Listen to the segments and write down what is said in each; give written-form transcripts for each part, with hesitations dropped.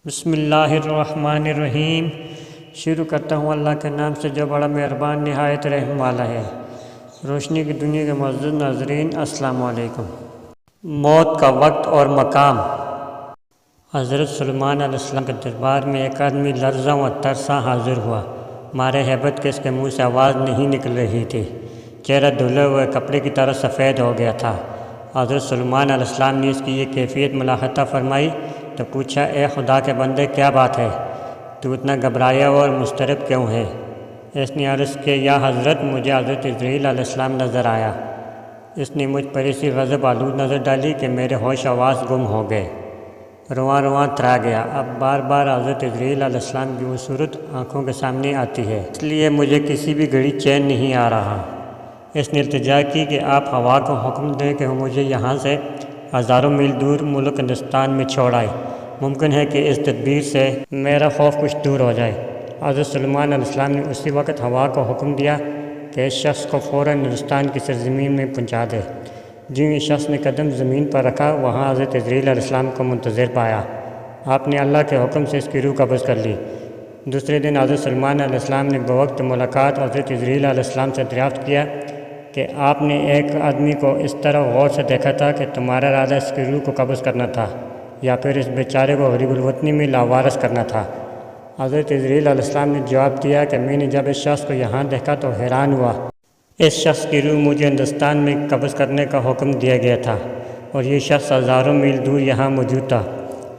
بسم اللہ الرحمن الرحیم۔ شروع کرتا ہوں اللہ کے نام سے جو بڑا مہربان نہایت رحم والا ہے۔ روشنی کی دنیا کے معزز ناظرین، السلام علیکم۔ موت کا وقت اور مقام۔ حضرت سلیمان علیہ السلام کے دربار میں ایک آدمی لرزاں و ترساں حاضر ہوا۔ مارے ہیبت کے اس کے منہ سے آواز نہیں نکل رہی تھی۔ چہرہ دھلے ہوئے کپڑے کی طرح سفید ہو گیا تھا۔ حضرت سلیمان علیہ السلام نے اس کی یہ کیفیت ملاحظہ فرمائی تو پوچھا، اے خدا کے بندے، کیا بات ہے؟ تو اتنا گھبرایا اور مضطرب کیوں ہے؟ اس نے عرض کیا، یا حضرت، مجھے حضرت جبرائیل علیہ السلام نظر آیا۔ اس نے مجھ پر ایسی غضب آلود نظر ڈالی کہ میرے ہوش آواز گم ہو گئے، رواں رواں تھرا گیا۔ اب بار بار حضرت جبرائیل علیہ السلام کی وہ صورت آنکھوں کے سامنے آتی ہے، اس لیے مجھے کسی بھی گھڑی چین نہیں آ رہا۔ اس نے التجا کی کہ آپ ہوا کو حکم دیں کہ وہ مجھے یہاں سے ہزاروں میل دور ملک ہندوستان میں چھوڑ آئے۔ ممکن ہے کہ اس تدبیر سے میرا خوف کچھ دور ہو جائے۔ حضرت سلیمان علیہ السلام نے اسی وقت ہوا کو حکم دیا کہ اس شخص کو فوراً ہندوستان کی سرزمین میں پہنچا دے۔ جوں اس شخص نے قدم زمین پر رکھا، وہاں حضرت جبرائیل علیہ السلام کو منتظر پایا۔ آپ نے اللہ کے حکم سے اس کی روح قبض کر لی۔ دوسرے دن حضرت سلیمان علیہ السلام نے بوقت ملاقات حضرت جبرائیل علیہ السلام سے دریافت کیا کہ آپ نے ایک آدمی کو اس طرح غور سے دیکھا تھا کہ تمہارا ارادہ اس کی روح کو قبض کرنا تھا یا پھر اس بیچارے کو غریب الوطنی میں لاوارث کرنا تھا؟ حضرت جبرائیل علیہ السلام نے جواب دیا کہ میں نے جب اس شخص کو یہاں دیکھا تو حیران ہوا۔ اس شخص کی روح مجھے ہندوستان میں قبض کرنے کا حکم دیا گیا تھا اور یہ شخص ہزاروں میل دور یہاں موجود تھا۔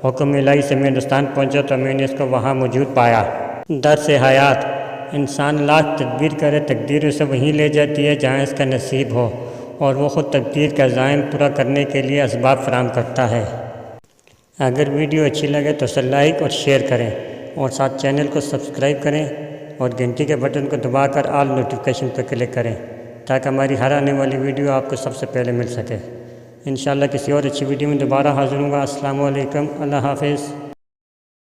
حکم الہی سے میں ہندوستان پہنچا تو میں نے اس کو وہاں موجود پایا۔ درس حیات: انسان لاکھ تدبیر کرے، تقدیر اسے وہیں لے جاتی ہے جہاں اس کا نصیب ہو، اور وہ خود تقدیر کا عزائم پورا کرنے کے لیے اسباب فراہم کرتا ہے۔ اگر ویڈیو اچھی لگے تو اسے لائک اور شیئر کریں، اور ساتھ چینل کو سبسکرائب کریں اور گھنٹی کے بٹن کو دبا کر آل نوٹیفیکیشن پر کلک کریں تاکہ ہماری ہر آنے والی ویڈیو آپ کو سب سے پہلے مل سکے۔ انشاءاللہ کسی اور اچھی ویڈیو میں دوبارہ حاضر ہوں گا۔ السلام علیکم، اللہ حافظ۔